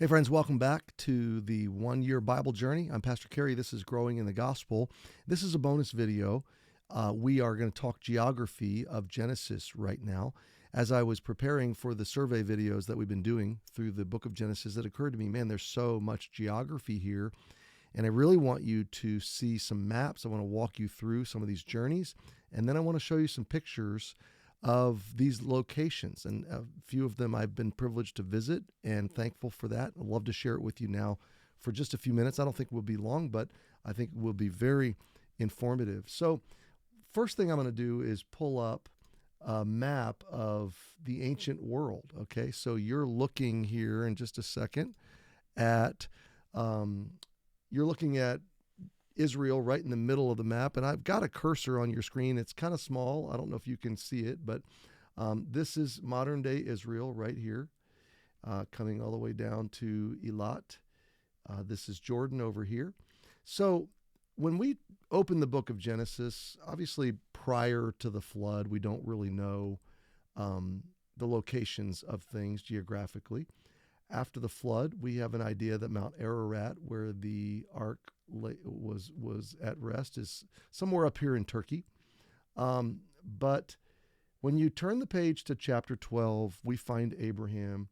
Hey, friends, welcome back to the 1 Year Bible Journey. I'm Pastor Cary. This is Growing in the Gospel. This is a bonus video. We are going to talk geography of Genesis right now. As I was preparing for the survey videos that we've been doing through the book of Genesis, it occurred to me, man, there's so much geography here. And I really want you to see some maps. I want to walk you through some of these journeys. And then I want to show you some pictures of these locations, and a few of them I've been privileged to visit and thankful for that. I'd love to share it with you now for just a few minutes. I don't think we'll be long, but I think we'll be very informative. So first thing I'm going to do is pull up a map of the ancient world. Okay, so you're looking here in just a second at you're looking at Israel right in the middle of the map, and I've got a cursor on your screen. It's kind of small. I don't know if you can see it, but this is modern day Israel right here, coming all the way down to Eilat. This is Jordan over here. So when we open the book of Genesis, obviously prior to the flood, we don't really know the locations of things geographically. After the flood, we have an idea that Mount Ararat, where the ark was at rest, is somewhere up here in Turkey. But when you turn the page to chapter 12, we find Abraham,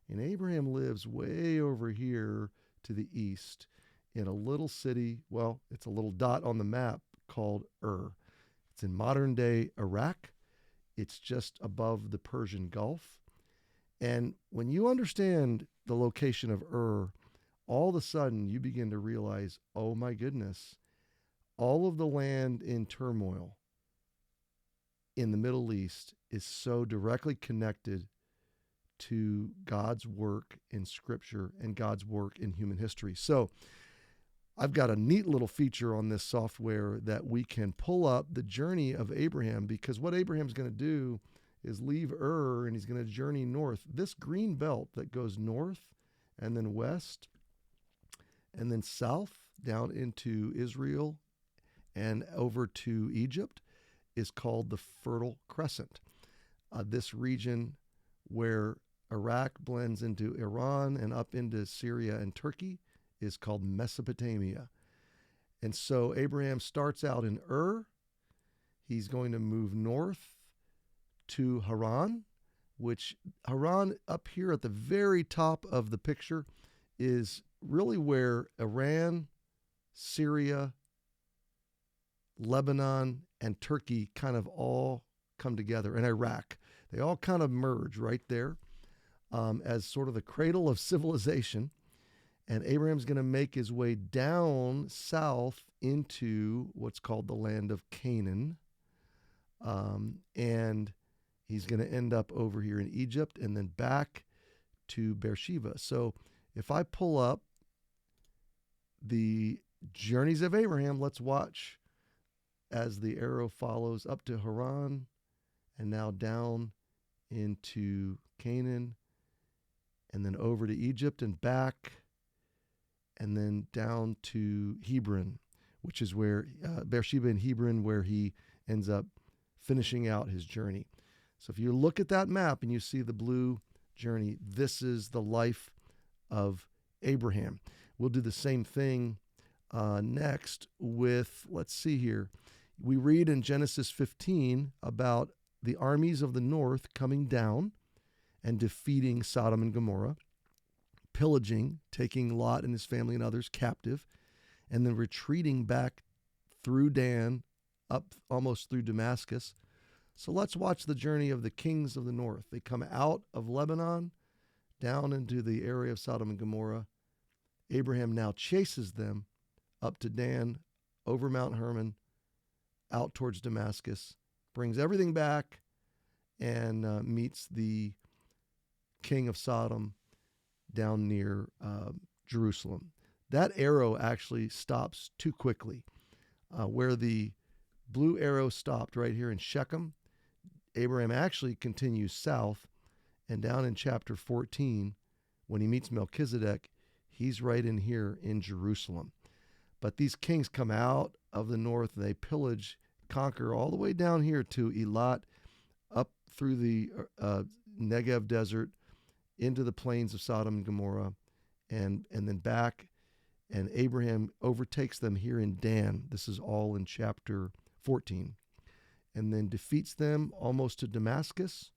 and Abraham lives way over here to the east in a little city. Well, it's a little dot on the map called Ur. It's in modern day Iraq. It's just above the Persian Gulf. And when you understand the location of Ur, all of a sudden you begin to realize, oh my goodness, all of the land in turmoil in the Middle East is so directly connected to God's work in Scripture and God's work in human history. So I've got a neat little feature on this software that we can pull up the journey of Abraham, because what Abraham's going to do is leave Ur and he's going to journey north. This green belt that goes north and then west and then south down into Israel and over to Egypt is called the Fertile Crescent. This region where Iraq blends into Iran and up into Syria and Turkey is called Mesopotamia. And so Abraham starts out in Ur. He's going to move north to Haran, which Haran up here at the very top of the picture is really where Iran, Syria, Lebanon, and Turkey kind of all come together, and Iraq. They all kind of merge right there as sort of the cradle of civilization. And Abraham's going to make his way down south into what's called the land of Canaan. And he's going to end up over here in Egypt and then back to Beersheba. So if I pull up the journeys of Abraham, let's watch as the arrow follows up to Haran and now down into Canaan and then over to Egypt and back and then down to Hebron, which is where Beersheba and Hebron, where he ends up finishing out his journey. So if you look at that map and you see the blue journey, this is the life of Abraham. We'll do the same thing next with, let's see here. We read in Genesis 15 about the armies of the north coming down and defeating Sodom and Gomorrah, pillaging, taking Lot and his family and others captive, and then retreating back through Dan, up almost through Damascus. So let's watch the journey of the kings of the north. They come out of Lebanon, down into the area of Sodom and Gomorrah. Abraham now chases them up to Dan, over Mount Hermon, out towards Damascus, brings everything back, and meets the king of Sodom down near Jerusalem. That arrow actually stops too quickly. Where the blue arrow stopped right here in Shechem, Abraham actually continues south, and down in chapter 14, when he meets Melchizedek, he's right in here in Jerusalem. But these kings come out of the north, and they pillage, conquer all the way down here to Eilat, up through the Negev desert, into the plains of Sodom and Gomorrah, and then back, and Abraham overtakes them here in Dan. This is all in chapter 14. And then defeats them almost to Damascus,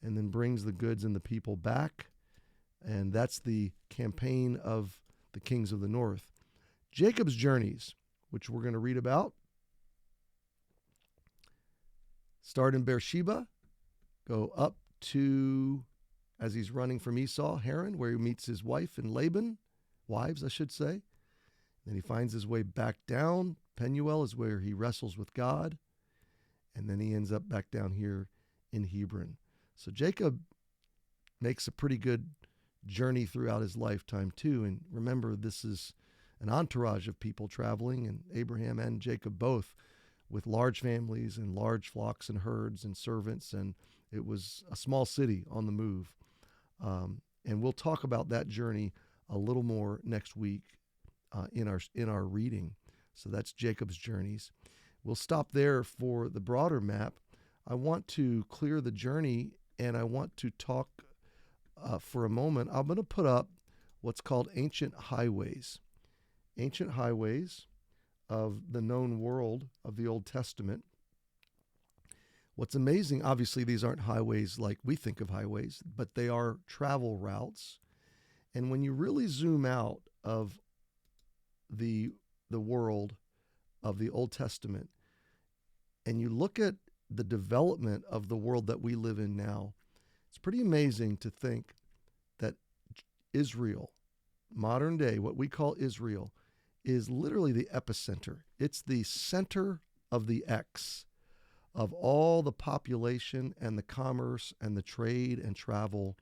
and then brings the goods and the people back. And that's the campaign of the kings of the north. Jacob's journeys, which we're going to read about, start in Beersheba, go up to, as he's running from Esau, Haran, where he meets his wife and Laban, wives, I should say. Then he finds his way back down. Penuel is where he wrestles with God. And then he ends up back down here in Hebron. So Jacob makes a pretty good journey throughout his lifetime too. And remember, this is an entourage of people traveling, and Abraham and Jacob both with large families and large flocks and herds and servants. And it was a small city on the move. And we'll talk about that journey a little more next week in our reading. So that's Jacob's journeys. We'll stop there for the broader map. I want to clear the journey, and I want to talk for a moment. I'm going to put up what's called ancient highways. Ancient highways of the known world of the Old Testament. What's amazing, obviously these aren't highways like we think of highways, but they are travel routes. And when you really zoom out of the world of the Old Testament, and you look at the development of the world that we live in now, it's pretty amazing to think that Israel, modern day, what we call Israel, is literally the epicenter. It's the center of the X of all the population and the commerce and the trade and travel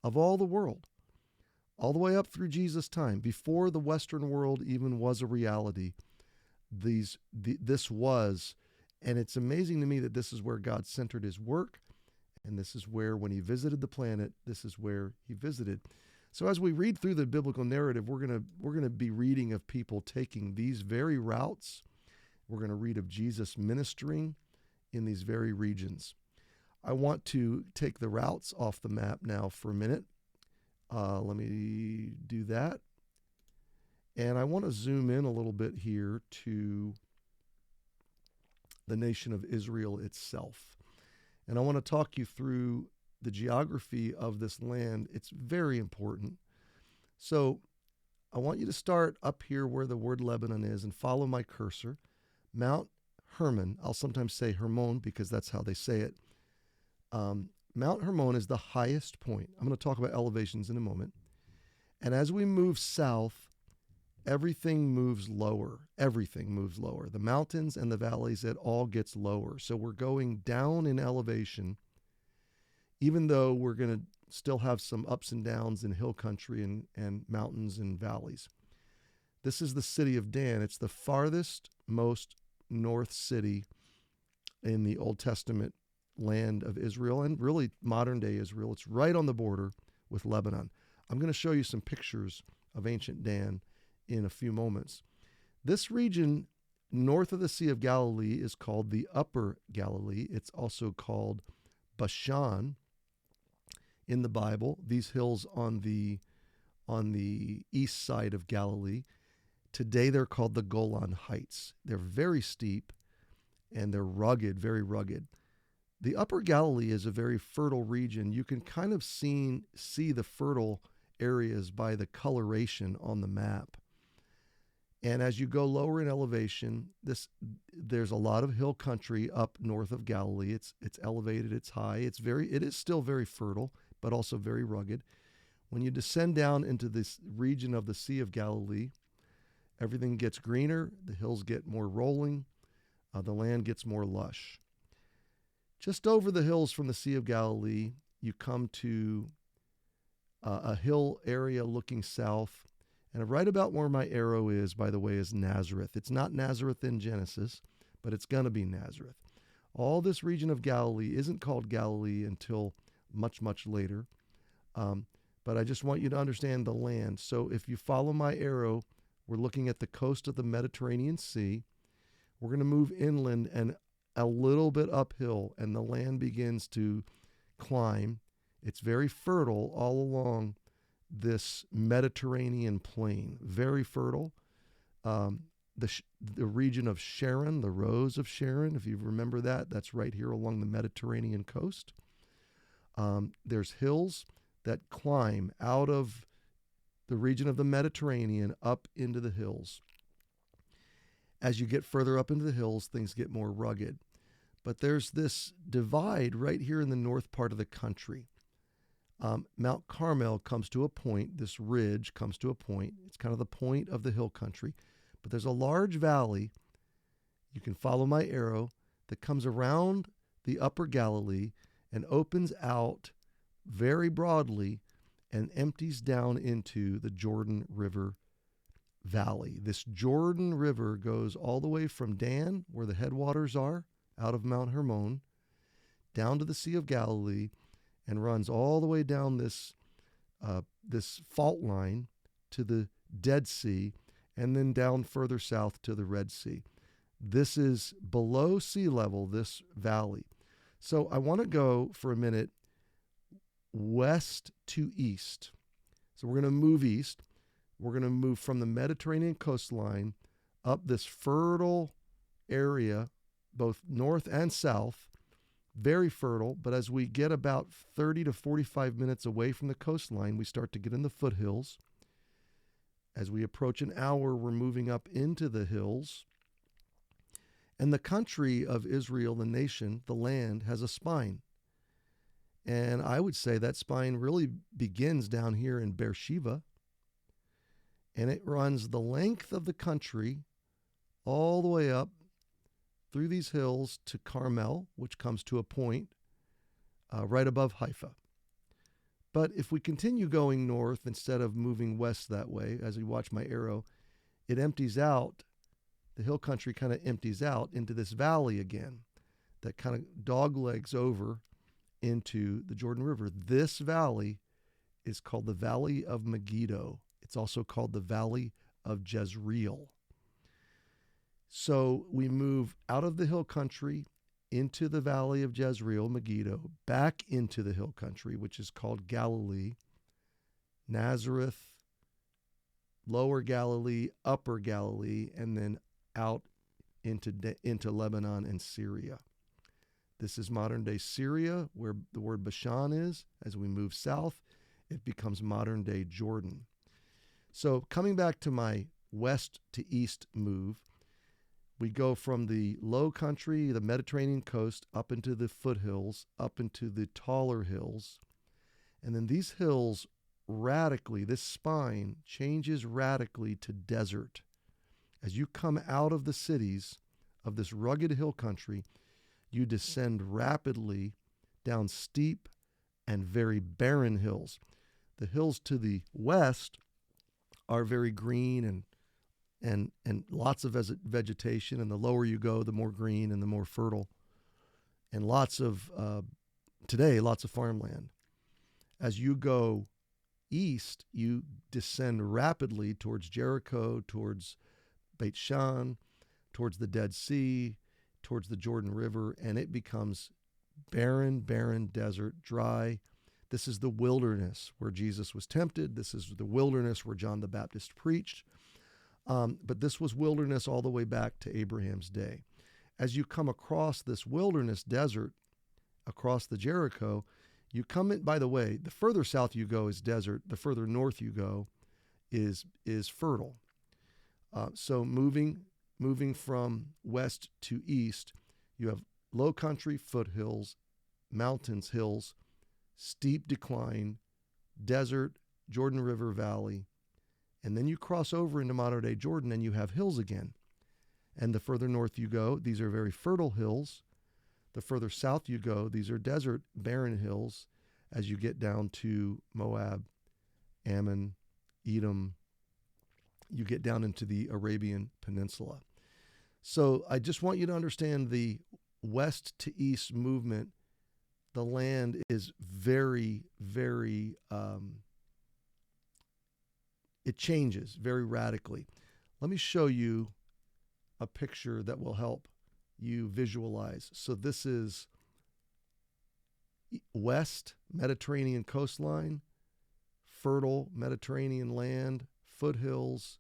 of all the world, all the way up through Jesus' time, before the Western world even was a reality. This was, and it's amazing to me that this is where God centered his work, and this is where, when he visited the planet, this is where he visited. So as we read through the biblical narrative, we're gonna be reading of people taking these very routes. We're gonna read of Jesus ministering in these very regions. I want to take the routes off the map now for a minute. Let me do that. And I want to zoom in a little bit here to the nation of Israel itself. And I want to talk you through the geography of this land. It's very important. So I want you to start up here where the word Lebanon is and follow my cursor. Mount Hermon, I'll sometimes say Hermon because that's how they say it. Mount Hermon is the highest point. I'm going to talk about elevations in a moment. And as we move south, everything moves lower. Everything moves lower. The mountains and the valleys, it all gets lower. So we're going down in elevation, even though we're going to still have some ups and downs in hill country and mountains and valleys. This is the city of Dan. It's the farthest most north city in the Old Testament land of Israel, and really modern day Israel. It's right on the border with Lebanon. I'm going to show you some pictures of ancient Dan in a few moments. This region north of the Sea of Galilee is called the Upper Galilee. It's also called Bashan in the Bible. These hills on the east side of Galilee. Today they're called the Golan Heights. They're very steep and they're rugged, very rugged. The Upper Galilee is a very fertile region. You can kind of see the fertile areas by the coloration on the map. And as you go lower in elevation, there's a lot of hill country up north of Galilee. It's elevated, it's high, it is still very fertile, but also very rugged. When you descend down into this region of the Sea of Galilee, everything gets greener, the hills get more rolling, the land gets more lush. Just over the hills from the Sea of Galilee, you come to a hill area looking south. And right about where my arrow is, by the way, is Nazareth. It's not Nazareth in Genesis, but it's going to be Nazareth. All this region of Galilee isn't called Galilee until much, much later. But I just want you to understand the land. So if you follow my arrow, we're looking at the coast of the Mediterranean Sea. We're going to move inland and a little bit uphill, and the land begins to climb. It's very fertile all along this Mediterranean plain, very fertile. The region of Sharon, the Rose of Sharon, if you remember that, that's right here along the Mediterranean coast. There's hills that climb out of the region of the Mediterranean up into the hills. As you get further up into the hills, things get more rugged. But there's this divide right here in the north part of the country. Mount Carmel comes to a point, this ridge comes to a point. It's kind of the point of the hill country. But there's a large valley, you can follow my arrow, that comes around the upper Galilee and opens out very broadly and empties down into the Jordan River Valley. This Jordan River goes all the way from Dan, where the headwaters are, out of Mount Hermon, down to the Sea of Galilee, and runs all the way down this fault line to the Dead Sea, and then down further south to the Red Sea. This is below sea level, this valley. So I want to go for a minute west to east. So we're going to move east. We're going to move from the Mediterranean coastline up this fertile area, both north and south, very fertile. But as we get about 30 to 45 minutes away from the coastline, we start to get in the foothills. As we approach an hour, we're moving up into the hills. And the country of Israel, the nation, the land, has a spine. And I would say that spine really begins down here in Beersheba. And it runs the length of the country all the way up through these hills to Carmel, which comes to a point right above Haifa. But if we continue going north instead of moving west that way, as we watch my arrow, it empties out, the hill country kind of empties out into this valley again that kind of doglegs over into the Jordan River. This valley is called the Valley of Megiddo. It's also called the Valley of Jezreel. So we move out of the hill country into the Valley of Jezreel, Megiddo, back into the hill country, which is called Galilee, Nazareth, Lower Galilee, Upper Galilee, and then out into Lebanon and Syria. This is modern-day Syria, where the word Bashan is. As we move south, it becomes modern-day Jordan. So coming back to my west to east move, we go from the low country, the Mediterranean coast, up into the foothills, up into the taller hills. And then these hills radically, this spine changes radically to desert. As you come out of the cities of this rugged hill country, you descend rapidly down steep and very barren hills. The hills to the west are very green and lots of vegetation, and the lower you go, the more green and the more fertile, and lots of farmland. As you go east, you descend rapidly towards Jericho, towards Beit Shan, towards the Dead Sea, towards the Jordan River, and it becomes barren desert, dry. This is the wilderness where Jesus was tempted. This is the wilderness where John the Baptist preached. But this was wilderness all the way back to Abraham's day. As you come across this wilderness desert, across the Jericho, you come in, by the way, the further south you go is desert, the further north you go is fertile. So moving from west to east, you have low country, foothills, mountains, hills, steep decline, desert, Jordan River Valley, and then you cross over into modern-day Jordan and you have hills again. And the further north you go, these are very fertile hills. The further south you go, these are desert, barren hills as you get down to Moab, Ammon, Edom. You get down into the Arabian Peninsula. So I just want you to understand the west to east movement. The land is very, very, it changes very radically. Let me show you a picture that will help you visualize. So this is west Mediterranean coastline, fertile Mediterranean land, foothills,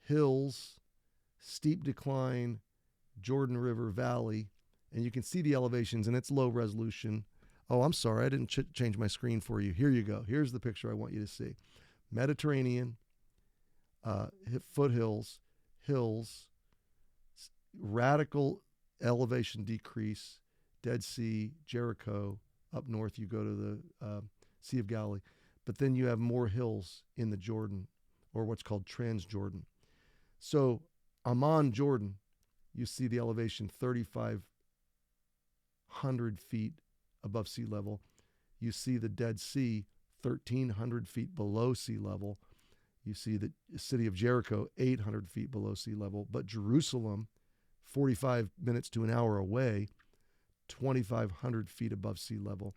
hills, steep decline, Jordan River Valley, and you can see the elevations, and it's low resolution. Oh, I'm sorry, I didn't change my screen for you. Here you go. Here's the picture I want you to see. Mediterranean, foothills, hills, radical elevation decrease, Dead Sea, Jericho. Up north, you go to the Sea of Galilee. But then you have more hills in the Jordan, or what's called Transjordan. So Amman, Jordan, you see the elevation 3,500 feet above sea level. You see the Dead Sea 1,300 feet below sea level. You see the city of Jericho 800 feet below sea level. But Jerusalem, 45 minutes to an hour away, 2,500 feet above sea level.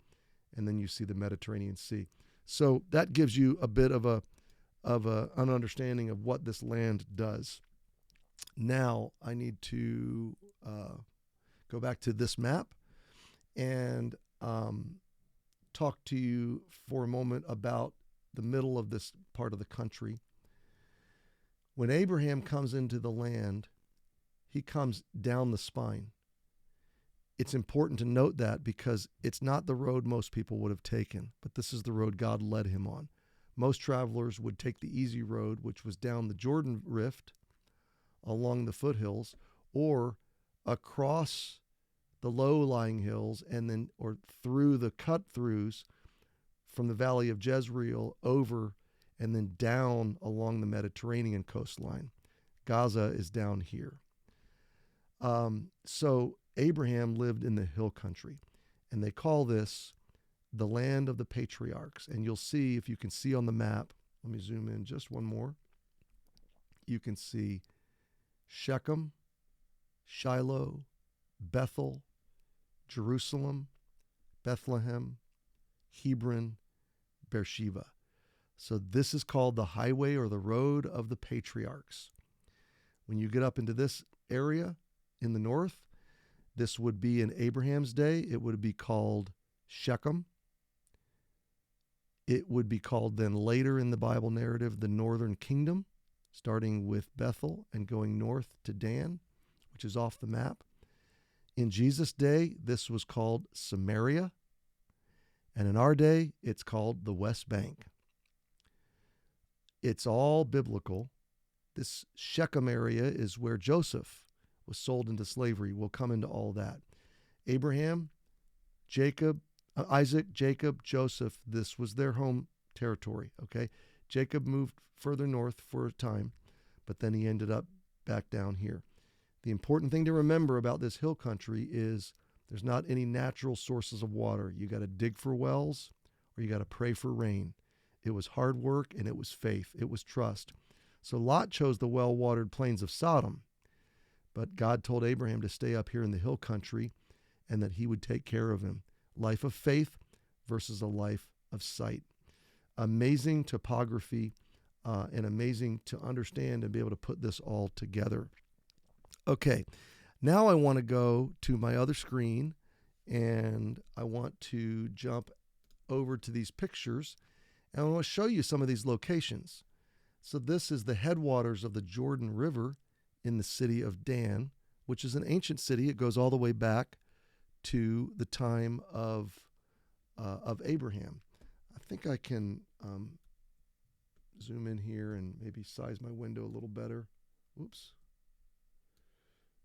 And then you see the Mediterranean Sea. So that gives you a bit of an understanding of what this land does. Now I need to go back to this map and talk to you for a moment about the middle of this part of the country. When Abraham comes into the land, he comes down the spine. It's important to note that because it's not the road most people would have taken, but this is the road God led him on. Most travelers would take the easy road, which was down the Jordan Rift, along the foothills, or across the low-lying hills, and then or through the cut-throughs from the valley of Jezreel over and then down along the Mediterranean coastline. Gaza is down here. So Abraham lived in the hill country, and they call this the land of the patriarchs. And you'll see, if you can see on the map, let me zoom in just one more. You can see Shechem, Shiloh, Bethel, Jerusalem, Bethlehem, Hebron, Beersheba. So this is called the highway or the road of the patriarchs. When you get up into this area in the north, this would be in Abraham's day. It would be called Shechem. It would be called then later in the Bible narrative the northern kingdom, starting with Bethel and going north to Dan, which is off the map. In Jesus' day, this was called Samaria. And in our day, it's called the West Bank. It's all biblical. This Shechem area is where Joseph was sold into slavery. We'll come into all that. Abraham, Isaac, Jacob, Joseph, this was their home territory, okay? Jacob moved further north for a time, but then he ended up back down here. The important thing to remember about this hill country is there's not any natural sources of water. You got to dig for wells or you got to pray for rain. It was hard work and it was faith. It was trust. So Lot chose the well-watered plains of Sodom, but God told Abraham to stay up here in the hill country and that he would take care of him. Life of faith versus a life of sight. Amazing topography and amazing to understand and be able to put this all together. Okay, now I want to go to my other screen and I want to jump over to these pictures and I want to show you some of these locations. So this is the headwaters of the Jordan River in the city of Dan, which is an ancient city. It goes all the way back to the time of Abraham. I think I can zoom in here and maybe size my window a little better. Whoops.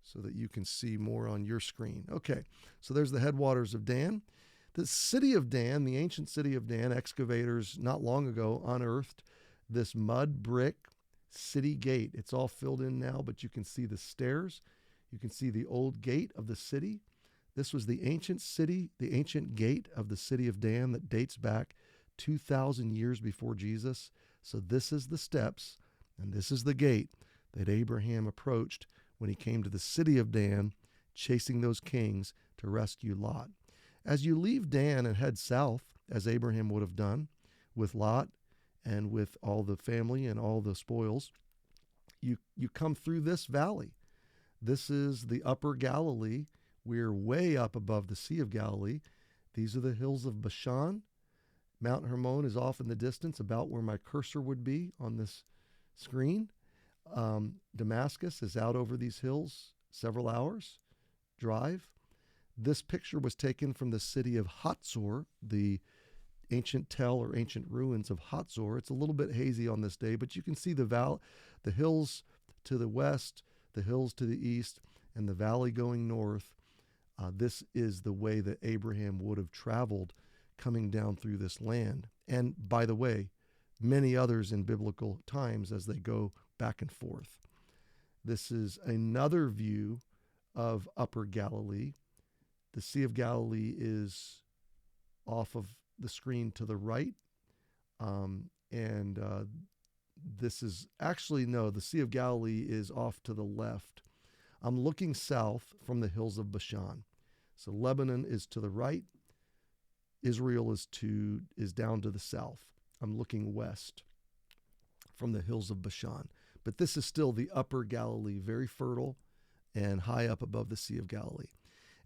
So that you can see more on your screen. Okay, so there's the headwaters of Dan. The city of Dan, the ancient city of Dan, excavators not long ago unearthed this mud brick city gate. It's all filled in now, but you can see the stairs. You can see the old gate of the city. This was the ancient city, the ancient gate of the city of Dan that dates back 2,000 years before Jesus. So this is the steps, and this is the gate that Abraham approached when he came to the city of Dan, chasing those kings to rescue Lot. As you leave Dan and head south, as Abraham would have done with Lot and with all the family and all the spoils, you come through this valley. This is the upper Galilee. We're way up above the Sea of Galilee. These are the hills of Bashan, Mount Hermon is off in the distance, about where my cursor would be on this screen. Damascus is out over these hills, several hours drive. This picture was taken from the city of Hatzor, the ancient tell or ancient ruins of Hatzor. It's a little bit hazy on this day, but you can see the hills to the west, the hills to the east, and the valley going north. This is the way that Abraham would have traveled coming down through this land. And by the way, many others in biblical times as they go back and forth. This is another view of Upper Galilee. The Sea of Galilee is off of the screen to the right. This is actually, no, the Sea of Galilee is off to the left. I'm looking south from the hills of Bashan. So Lebanon is to the right. Israel is down to the south. I'm looking west from the hills of Bashan. But this is still the Upper Galilee, very fertile and high up above the Sea of Galilee.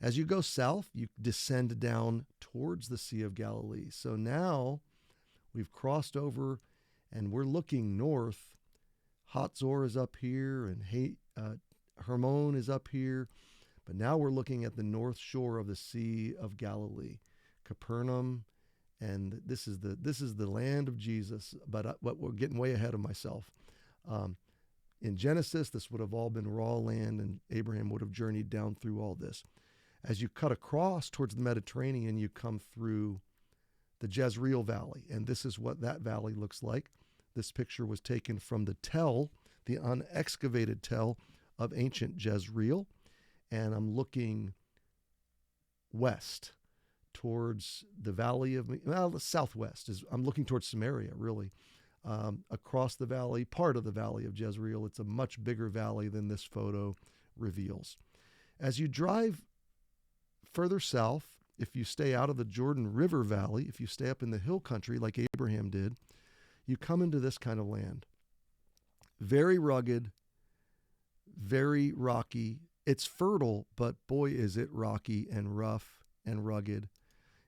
As you go south, you descend down towards the Sea of Galilee. So now we've crossed over and we're looking north. Hatzor is up here and Hermon is up here. But now we're looking at the north shore of the Sea of Galilee, Capernaum, and this is the land of Jesus. But we're getting way ahead of myself. In Genesis, this would have all been raw land, and Abraham would have journeyed down through all this. As you cut across towards the Mediterranean, you come through the Jezreel Valley, and this is what that valley looks like. This picture was taken from the tell, the unexcavated tell of ancient Jezreel, and I'm looking west towards the valley of, the southwest. I'm looking towards Samaria, really. Across the valley, part of the valley of Jezreel. It's a much bigger valley than this photo reveals. As you drive further south, if you stay out of the Jordan River Valley, if you stay up in the hill country like Abraham did, you come into this kind of land. Very rugged, very rocky. It's fertile, but boy, is it rocky and rough and rugged.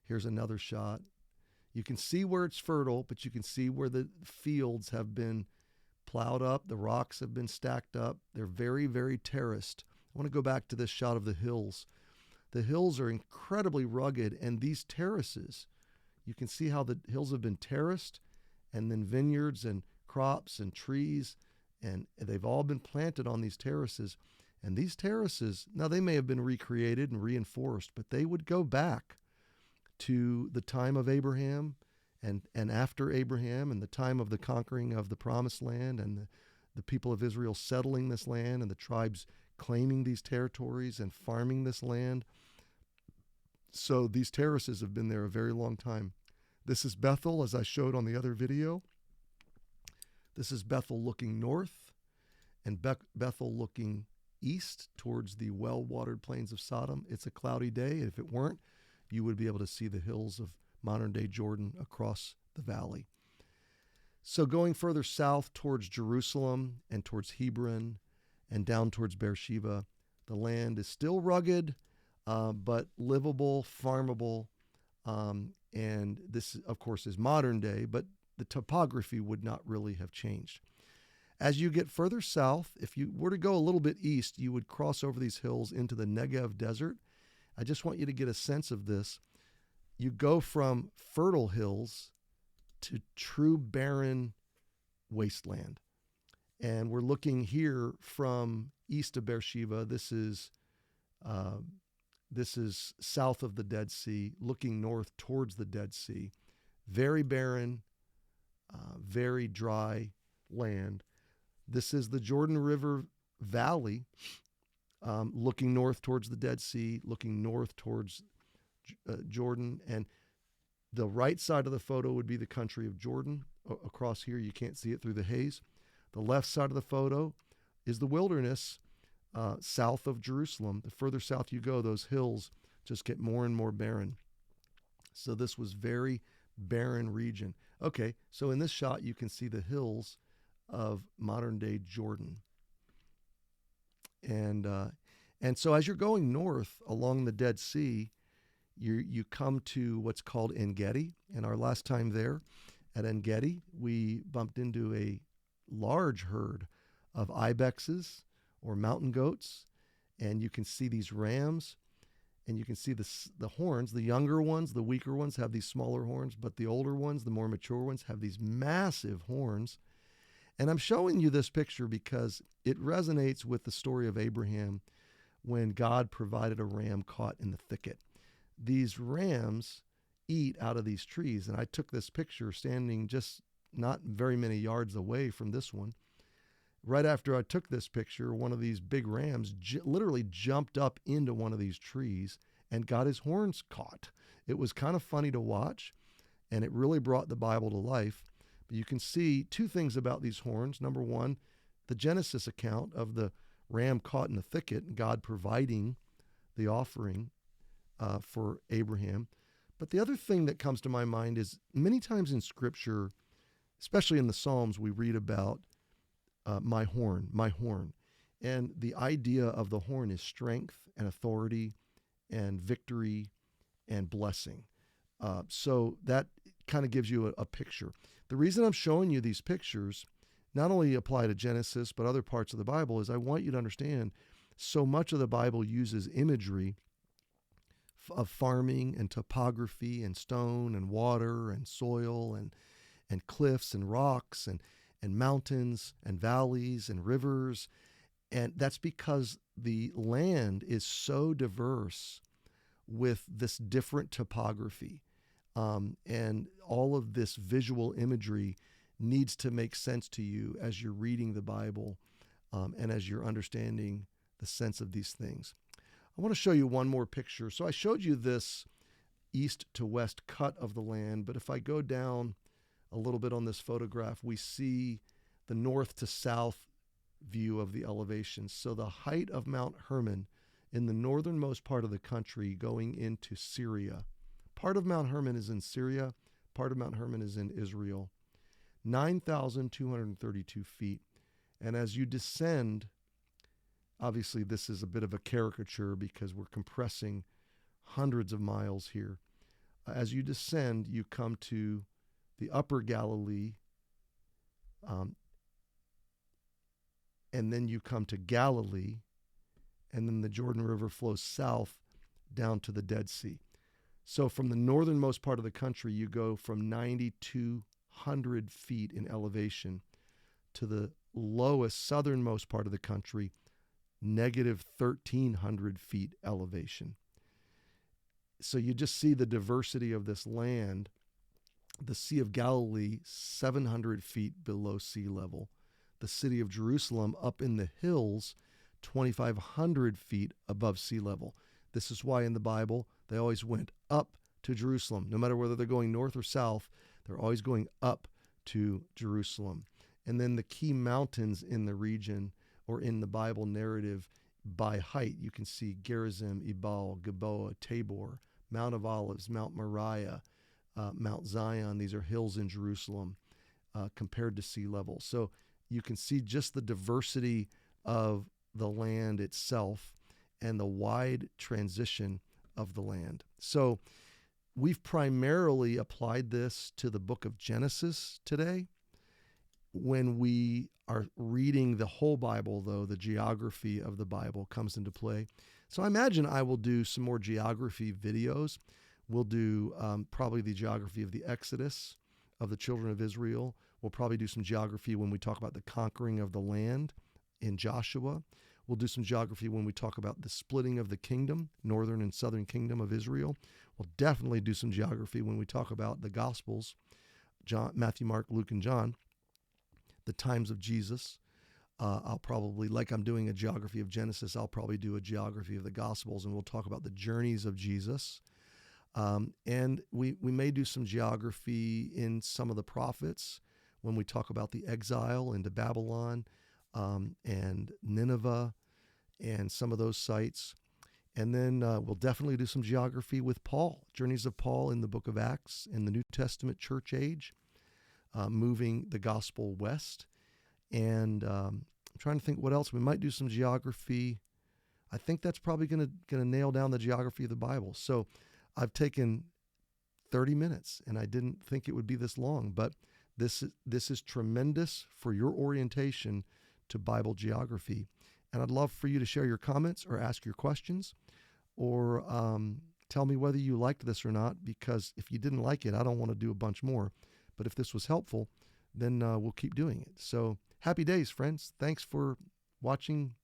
Here's another shot. You can see where it's fertile, but you can see where the fields have been plowed up. The rocks have been stacked up. They're very, very terraced. I want to go back to this shot of the hills. The hills are incredibly rugged, and these terraces, you can see how the hills have been terraced, and then vineyards and crops and trees, and they've all been planted on these terraces. And these terraces, now they may have been recreated and reinforced, but they would go back to the time of Abraham and after Abraham and the time of the conquering of the Promised Land and the people of Israel settling this land and the tribes claiming these territories and farming this land. So these terraces have been there a very long time. This is Bethel, as I showed on the other video. This is Bethel looking north and Bethel looking east towards the well-watered plains of Sodom. It's a cloudy day. If it weren't, you would be able to see the hills of modern-day Jordan across the valley. So going further south towards Jerusalem and towards Hebron and down towards Beersheba, the land is still rugged, but livable, farmable. And this, of course, is modern day, but the topography would not really have changed. As you get further south, if you were to go a little bit east, you would cross over these hills into the Negev desert. I just want you to get a sense of this. You go from fertile hills to true barren wasteland. And we're looking here from east of Beersheba. This is south of the Dead Sea, looking north towards the Dead Sea. Very barren, very dry land. This is the Jordan River Valley, looking north towards the Dead Sea, looking north towards Jordan. And the right side of the photo would be the country of Jordan. Across here, you can't see it through the haze. The left side of the photo is the wilderness south of Jerusalem. The further south you go, those hills just get more and more barren. So this was very barren region. Okay, so in this shot, you can see the hills of modern-day Jordan. And so as you're going north along the Dead Sea, You come to what's called En-Gedi, and our last time there at En-Gedi, we bumped into a large herd of ibexes or mountain goats, and you can see these rams, and you can see the horns. The younger ones, the weaker ones, have these smaller horns, but the older ones, the more mature ones, have these massive horns. And I'm showing you this picture because it resonates with the story of Abraham when God provided a ram caught in the thicket. These rams eat out of these trees, and I took this picture standing just not very many yards away from this one. Right after I took this picture, one of these big rams literally jumped up into one of these trees and got his horns caught. It was kind of funny to watch, and it really brought the Bible to life. But you can see two things about these horns. Number one, the Genesis account of the ram caught in the thicket and God providing the offering for Abraham. But the other thing that comes to my mind is many times in Scripture, especially in the Psalms, we read about my horn, my horn. And the idea of the horn is strength and authority and victory and blessing. So that kind of gives you a picture. The reason I'm showing you these pictures not only apply to Genesis, but other parts of the Bible, is I want you to understand so much of the Bible uses imagery of farming and topography and stone and water and soil and cliffs and rocks and mountains and valleys and rivers. And that's because the land is so diverse with this different topography. And all of this visual imagery needs to make sense to you as you're reading the Bible and as you're understanding the sense of these things. I want to show you one more picture. So I showed you this east to west cut of the land, but if I go down a little bit on this photograph, we see the north to south view of the elevations. So the height of Mount Hermon in the northernmost part of the country going into Syria. Part of Mount Hermon is in Syria, part of Mount Hermon is in Israel. 9,232 feet. And as you descend, obviously this is a bit of a caricature because we're compressing hundreds of miles here. As you descend, you come to the upper Galilee, and then you come to Galilee, and then the Jordan River flows south down to the Dead Sea. So from the northernmost part of the country, you go from 9,200 feet in elevation to the lowest southernmost part of the country, negative 1,300 feet elevation. So you just see the diversity of this land. The Sea of Galilee, 700 feet below sea level. The city of Jerusalem up in the hills, 2,500 feet above sea level. This is why in the Bible, they always went up to Jerusalem. No matter whether they're going north or south, they're always going up to Jerusalem. And then the key mountains in the region or in the Bible narrative by height, you can see Gerizim, Ebal, Gilboa, Tabor, Mount of Olives, Mount Moriah, Mount Zion. These are hills in Jerusalem compared to sea level. So you can see just the diversity of the land itself and the wide transition of the land. So we've primarily applied this to the book of Genesis today. When we are reading the whole Bible, though, the geography of the Bible comes into play. So I imagine I will do some more geography videos. We'll do probably the geography of the Exodus of the children of Israel. We'll probably do some geography when we talk about the conquering of the land in Joshua. We'll do some geography when we talk about the splitting of the kingdom, northern and southern kingdom of Israel. We'll definitely do some geography when we talk about the Gospels, Matthew, Mark, Luke, and John, the times of Jesus. I'll probably, like I'm doing a geography of Genesis, I'll probably do a geography of the Gospels, and we'll talk about the journeys of Jesus. And we may do some geography in some of the prophets when we talk about the exile into Babylon and Nineveh and some of those sites. And then we'll definitely do some geography with Paul, journeys of Paul in the book of Acts in the New Testament church age, moving the gospel west. And I'm trying to think what else. We might do some geography. I think that's probably going to nail down the geography of the Bible. So I've taken 30 minutes, and I didn't think it would be this long, but this is tremendous for your orientation to Bible geography. And I'd love for you to share your comments or ask your questions, or tell me whether you liked this or not, because if you didn't like it, I don't want to do a bunch more. But if this was helpful, then we'll keep doing it. So happy days, friends. Thanks for watching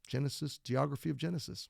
Genesis, Geography of Genesis.